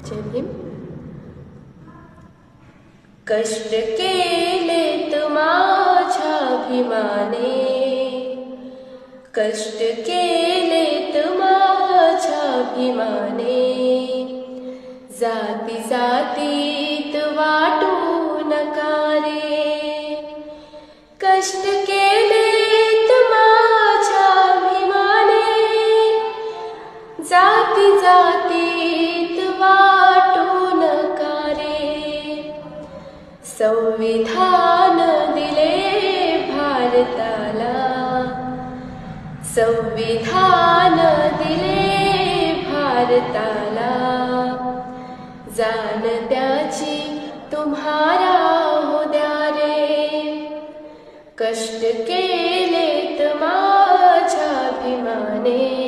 जय भीम। कष्ट केलेत माझ्या भीमाने, कष्ट केलेत माझ्या भीमाने, जाती जातीत वाटू नका रे। कष्ट केलेत माझ्या भीमाने, जाती जातीत वाटू नका रे। संविधान दिले भारताला, संविधान दिले भारताला, जाण त्याची तुम्हारा हो द्या रे। कष्ट केलेत माझ्या भीमाने,